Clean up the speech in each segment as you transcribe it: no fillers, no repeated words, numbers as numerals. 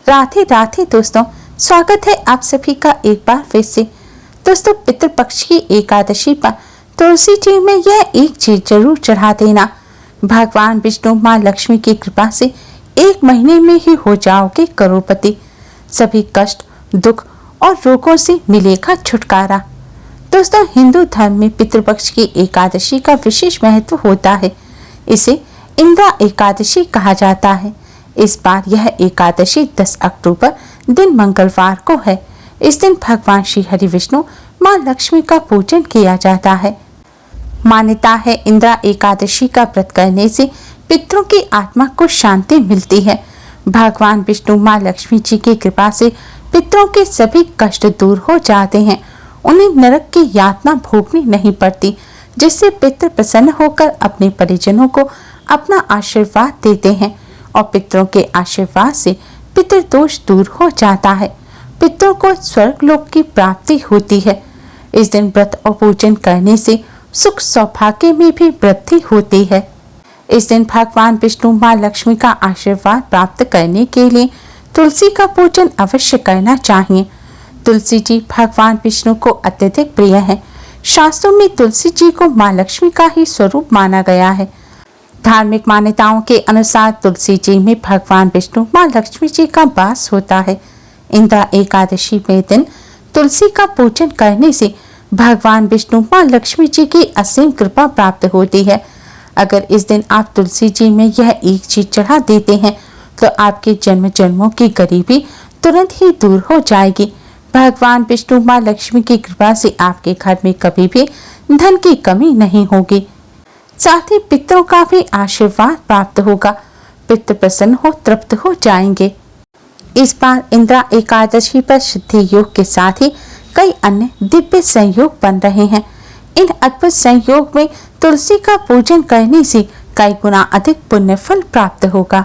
राधे राधे दोस्तों, स्वागत है आप सभी का एक बार फिर से। दोस्तों, पितृपक्ष की एकादशी पर तुलसी जी में यह एक चीज जरूर चढ़ा देना। भगवान विष्णु माँ लक्ष्मी की कृपा से 1 महीने में ही हो जाओगे करोड़पति। सभी कष्ट, दुख और रोगों से मिलेगा छुटकारा। दोस्तों, हिंदू धर्म में पितृपक्ष की एकादशी का विशेष महत्व होता है। इसे इंद्रा एकादशी कहा जाता है। इस बार यह एकादशी 10 अक्टूबर दिन मंगलवार को है। इस दिन भगवान श्री हरि विष्णु माँ लक्ष्मी का पूजन किया जाता है। मान्यता है इंद्रा एकादशी का व्रत करने से पितरों की आत्मा को शांति मिलती है। भगवान विष्णु माँ लक्ष्मी जी की कृपा से पितरों के सभी कष्ट दूर हो जाते हैं। उन्हें नरक की यातना भोगनी नहीं पड़ती, जिससे पितृ प्रसन्न होकर अपने परिजनों को अपना आशीर्वाद देते हैं और पितरों के आशीर्वाद से पितृदोष दूर हो जाता है। पितरों को स्वर्ग लोक की प्राप्ति होती है। इस दिन व्रत और पूजन करने से सुख सौभाग्य में भी वृद्धि होती है। इस दिन भगवान विष्णु माँ लक्ष्मी का आशीर्वाद प्राप्त करने के लिए तुलसी का पूजन अवश्य करना चाहिए। तुलसी जी भगवान विष्णु को अत्यधिक प्रिय है। शास्त्रों में तुलसी जी को माँ लक्ष्मी का ही स्वरूप माना गया है। धार्मिक मान्यताओं के अनुसार तुलसी जी में भगवान विष्णु माँ लक्ष्मी जी का वास होता है। इंद्रा एकादशी में दिन तुलसी का पूजन करने से भगवान विष्णु माँ लक्ष्मी जी की असीम कृपा प्राप्त होती है। अगर इस दिन आप तुलसी जी में यह एक चीज चढ़ा देते हैं तो आपके जन्म जन्मों की गरीबी तुरंत ही दूर हो जाएगी। भगवान विष्णु माँ लक्ष्मी की कृपा से आपके घर में कभी भी धन की कमी नहीं होगी। साथ ही पितरों का भी आशीर्वाद प्राप्त होगा। पितृ प्रसन्न हो तृप्त हो जाएंगे। इस बार इंद्रा एकादशी पर सिद्धि योग के साथ ही कई अन्य दिव्य संयोग बन रहे हैं। इन अद्भुत संयोग में तुलसी का पूजन करने से कई गुना अधिक पुण्य फल प्राप्त होगा।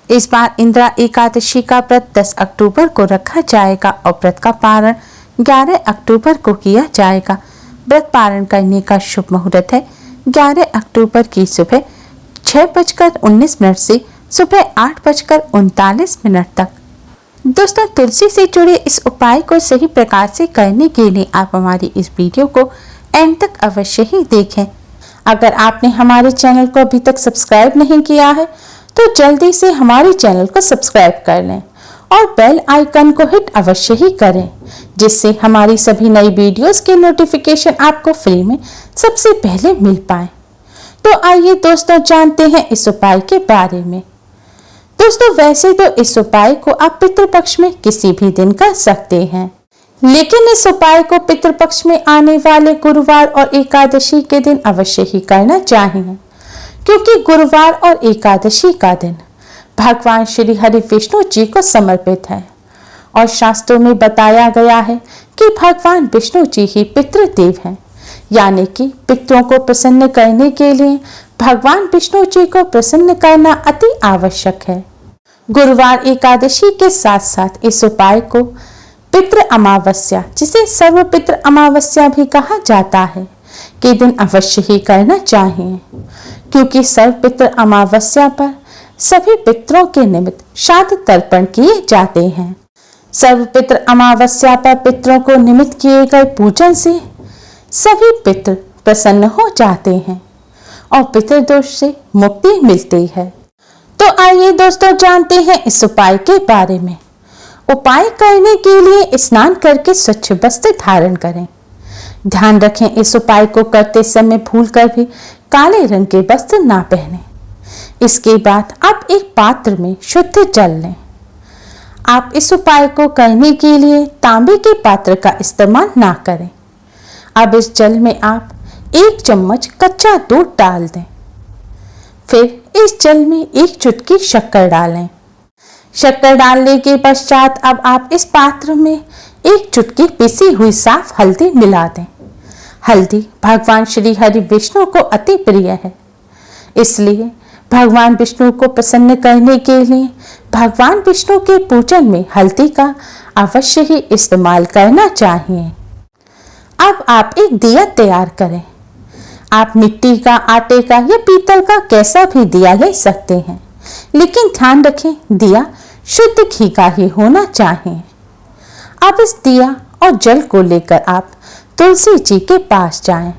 इस बार इंद्रा एकादशी का व्रत 10 अक्टूबर को रखा जाएगा और व्रत का पारण 11 अक्टूबर को किया जाएगा। व्रत पारण करने का शुभ मुहूर्त है 11 अक्टूबर की सुबह 6:19 से सुबह 8:39 तक। दोस्तों, तुलसी से जुड़े इस उपाय को सही प्रकार से करने के लिए आप हमारी इस वीडियो को एंड तक अवश्य ही देखें। अगर आपने हमारे चैनल को अभी तक सब्सक्राइब नहीं किया है तो जल्दी से हमारे चैनल को सब्सक्राइब कर लें और बेल आइकन को हिट अवश्य ही करें, जिससे हमारी सभी नई वीडियोस के नोटिफिकेशन आपको फ्री में सबसे पहले मिल पाए। तो आइए दोस्तों जानते हैं इस उपाय के बारे में। दोस्तों, वैसे तो इस उपाय को आप पितृपक्ष में किसी भी दिन कर सकते हैं, लेकिन इस उपाय को पितृपक्ष में आने वाले गुरुवार और एकादशी के दिन अवश्य ही करना चाहिए, क्योंकि गुरुवार और एकादशी का दिन भगवान श्री हरि विष्णु जी को समर्पित है और शास्त्रों में बताया गया है कि भगवान विष्णु जी ही पितृदेव हैं, यानी कि पितरों को प्रसन्न करने के लिए भगवान विष्णु जी को प्रसन्न करना अति आवश्यक है। गुरुवार एकादशी के साथ साथ इस उपाय को पितृ अमावस्या, जिसे सर्वपितृ अमावस्या भी कहा जाता है, के दिन अवश्य ही करना चाहिए, क्योंकि सर्वपितृ अमावस्या पर सभी पितरों के निमित्त श्राद्ध तर्पण किए जाते हैं। सर्वपितृ अमावस्या पर पितरों को निमित्त किए गए पूजन से सभी पितृ प्रसन्न हो जाते हैं और पितृदोष से मुक्ति मिलती है। तो आइए दोस्तों जानते हैं इस उपाय के बारे में। उपाय करने के लिए स्नान करके स्वच्छ वस्त्र धारण करें। ध्यान रखें, इस उपाय को करते समय भूलकर भी काले रंग के वस्त्र ना पहने। इसके बाद आप एक पात्र में शुद्ध जल लें। आप इस उपाय को करने के लिए तांबे के पात्र का इस्तेमाल ना करें। अब इस जल में आप 1 चम्मच कच्चा दूध डाल दें। फिर इस जल में 1 चुटकी शक्कर डालें। शक्कर डालने के पश्चात अब आप इस पात्र में 1 चुटकी पिसी हुई साफ हल्दी मिला दें। हल्दी भगवान श्री हरि विष्णु को अति प्रिय है, इसलिए भगवान विष्णु को प्रसन्न करने के लिए भगवान विष्णु के पूजन में हल्दी का अवश्य ही इस्तेमाल करना चाहिए। अब आप एक दिया तैयार करें। आप मिट्टी का, आटे का या पीतल का कैसा भी दिया ले सकते हैं, लेकिन ध्यान रखें दिया शुद्ध घी का ही होना चाहिए। अब इस दिया और जल को लेकर आप तुलसी जी के पास जाएं।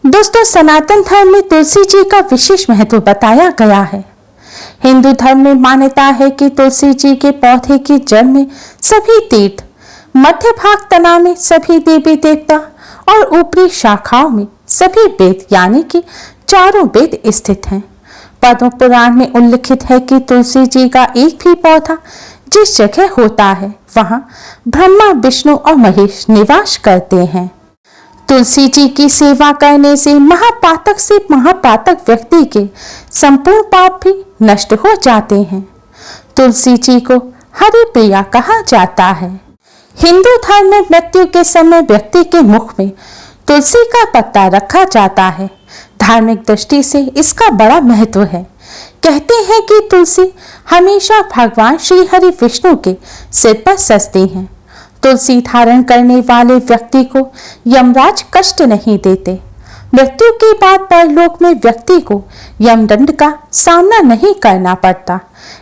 दोस्तों, सनातन धर्म में तुलसी जी का विशेष महत्व बताया गया है। हिंदू धर्म में मान्यता है कि तुलसी जी के पौधे की जड़ में सभी तीर्थ, मध्य भाग तना में सभी देवी देवता और ऊपरी शाखाओं में सभी वेद यानी कि चारों वेद स्थित हैं। पद्म पुराण में उल्लिखित है कि तुलसी जी का एक भी पौधा जिस जगह होता है वहां ब्रह्मा, विष्णु और महेश निवास करते हैं। तुलसी जी की सेवा करने से महापातक व्यक्ति के संपूर्ण पाप भी नष्ट हो जाते हैं। तुलसी जी को हरि प्रिया कहा जाता है। हिंदू धर्म में मृत्यु के समय व्यक्ति के मुख में तुलसी का पत्ता रखा जाता है। धार्मिक दृष्टि से इसका बड़ा महत्व है। कहते हैं कि तुलसी हमेशा भगवान श्री हरि विष्णु के सिर पर सजती हैं। तुलसी धारण करने वाले व्यक्ति को यमराज कष्ट नहीं देते। मृत्यु के बाद परलोक में व्यक्ति को यमदंड का सामना नहीं करना पड़ता।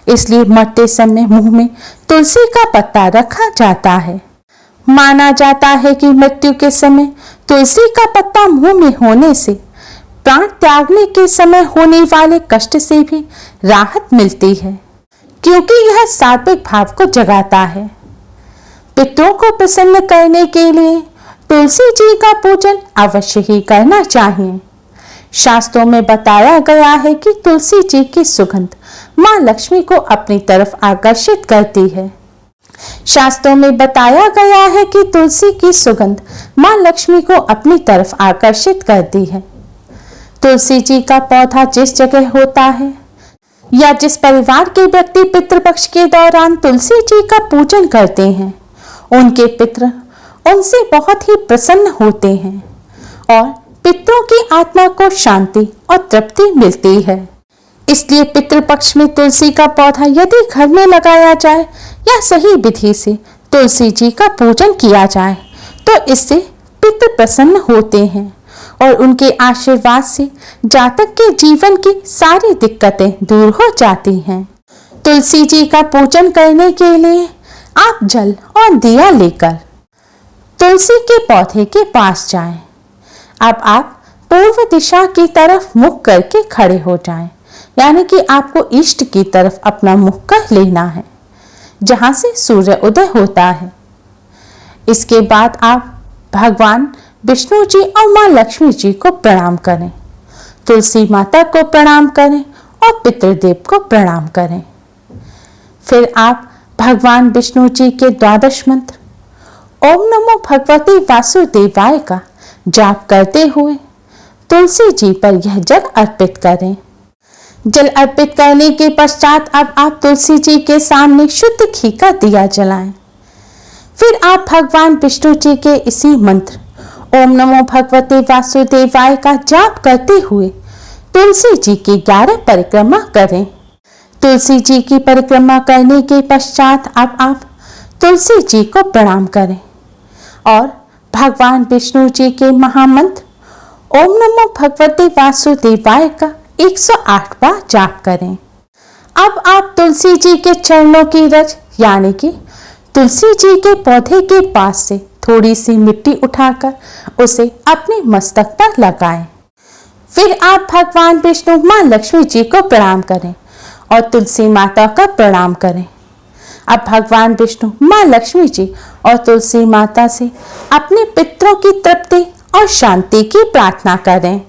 इसलिए मरते समय मुंह में तुलसी का पत्ता रखा जाता है। माना जाता है कि मृत्यु के समय तुलसी का पत्ता मुंह में होने से प्राण त्यागने के समय होने वाले कष्ट से भी राहत मिलती है, क्योंकि यह सात्विक भाव को जगाता है। पितरों को प्रसन्न करने के लिए तुलसी जी का पूजन अवश्य ही करना चाहिए। शास्त्रों में बताया गया है कि तुलसी जी की सुगंध मां लक्ष्मी को अपनी तरफ आकर्षित करती है। शास्त्रों में बताया गया है कि तुलसी की सुगंध मां लक्ष्मी को अपनी तरफ आकर्षित करती है। तुलसी जी का पौधा जिस जगह होता है या जिस परिवार के व्यक्ति पितृपक्ष के दौरान तुलसी जी का पूजन करते हैं, उनके पितृ उनसे बहुत ही प्रसन्न होते हैं और पितरों की आत्मा को शांति और तृप्ति मिलती है। इसलिए पितृपक्ष में तुलसी का पौधा यदि घर में लगाया जाए या सही विधि से तुलसी जी का पूजन किया जाए तो इससे पितृ प्रसन्न होते हैं और उनके आशीर्वाद से जातक के जीवन की सारी दिक्कतें दूर हो जाती हैं। तुलसी जी का पूजन करने के लिए आप जल और दिया लेकर तुलसी के पौधे के पास जाएं। अब आप पूर्व दिशा की तरफ मुख करके खड़े हो जाएं, यानी कि आपको ईस्ट की तरफ अपना मुख कर लेना है, जहां से सूर्य उदय होता है। इसके बाद आप भगवान विष्णु जी और मां लक्ष्मी जी को प्रणाम करें, तुलसी माता को प्रणाम करें और पितृदेव को प्रणाम करें। फिर आप भगवान विष्णु जी के द्वादश मंत्र ओम नमो भगवते वासुदेवाय का जाप करते हुए तुलसी जी पर यह जल अर्पित करें। जल अर्पित करने के पश्चात अब आप तुलसी जी के सामने शुद्ध घी का दिया जलाएं। फिर आप भगवान विष्णु जी के इसी मंत्र ओम नमो भगवते वासुदेवाय का जाप करते हुए तुलसी जी की 11 परिक्रमा करें। तुलसी जी की परिक्रमा करने के पश्चात अब आप तुलसी जी को प्रणाम करें और भगवान विष्णु जी के महामंत्र ओम नमो भगवते वासुदेवाय का 108 बार जाप करें। अब आप तुलसी जी के चरणों की रज यानी कि तुलसी जी के पौधे के पास से थोड़ी सी मिट्टी उठाकर उसे अपने मस्तक पर लगाएं। फिर आप भगवान विष्णु मां लक्ष्मी जी को प्रणाम करें और तुलसी माता का प्रणाम करें। अब भगवान विष्णु मां लक्ष्मी जी और तुलसी माता से अपने पितरों की तृप्ति और शांति की प्रार्थना करें।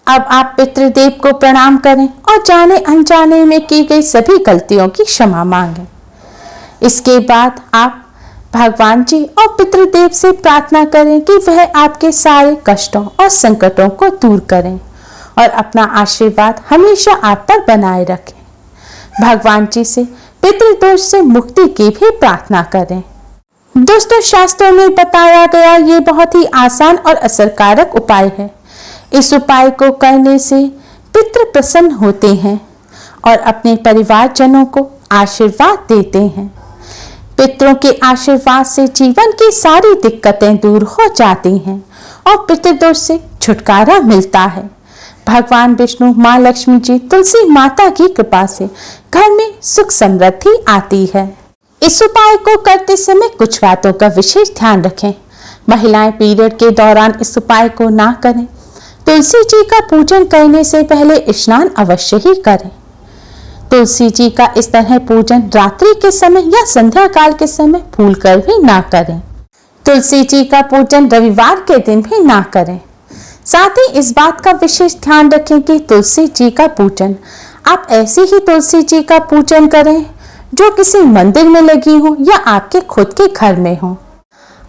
अब आप पितृदेव को प्रणाम करें और जाने अनजाने में की गई सभी गलतियों की क्षमा मांगें। इसके बाद आप भगवान जी और पितृदेव से प्रार्थना करें कि वह आपके सारे कष्टों और संकटों को दूर करें और अपना आशीर्वाद हमेशा आप पर बनाए रखें। भगवान जी से पितृदोष से मुक्ति की भी प्रार्थना करें। दोस्तों, शास्त्रों में बताया गया ये बहुत ही आसान और असरकारक उपाय है। इस उपाय को करने से पितृ प्रसन्न होते हैं और अपने परिवारजनों को आशीर्वाद देते हैं। पितरों के आशीर्वाद से जीवन की सारी दिक्कतें दूर हो जाती हैं और पितृदोष से छुटकारा मिलता है। भगवान विष्णु मां लक्ष्मी जी तुलसी माता की कृपा से घर में सुख समृद्धि आती है। इस उपाय को करते समय कुछ बातों का विशेष ध्यान रखें। महिलाएं पीरियड के दौरान इस उपाय को ना करें। तुलसी जी का पूजन करने से पहले स्नान अवश्य ही करें। तुलसी जी का इस तरह पूजन रात्रि के समय या संध्या काल के समय भूलकर भी ना करें। तुलसी जी का पूजन रविवार के दिन भी ना करें। साथ ही इस बात का विशेष ध्यान रखें कि तुलसी जी का पूजन आप ऐसी ही तुलसी जी का पूजन करें जो किसी मंदिर में लगी हो या आपके खुद के घर में हो।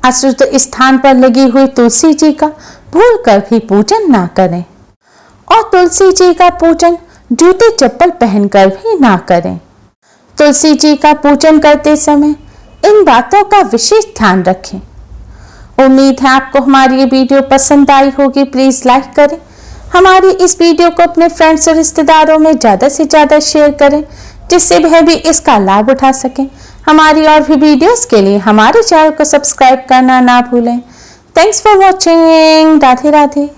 अशुद्ध स्थान पर लगी हुई तुलसी जी का भूलकर भी पूजन ना करें और तुलसी जी का पूजन जूते चप्पल पहनकर भी ना करें। तुलसी जी का पूजन करते समय इन बातों का विशेष ध्यान रखें। उम्मीद है आपको हमारी ये वीडियो पसंद आई होगी। प्लीज लाइक करें। हमारी इस वीडियो को अपने फ्रेंड्स और रिश्तेदारों में ज्यादा से ज्यादा शेयर करें जिससे वह भी इसका लाभ उठा सकें। हमारी और भी वीडियोस के लिए हमारे चैनल को सब्सक्राइब करना ना भूलें। Thanks for watching. Radhe Radhe.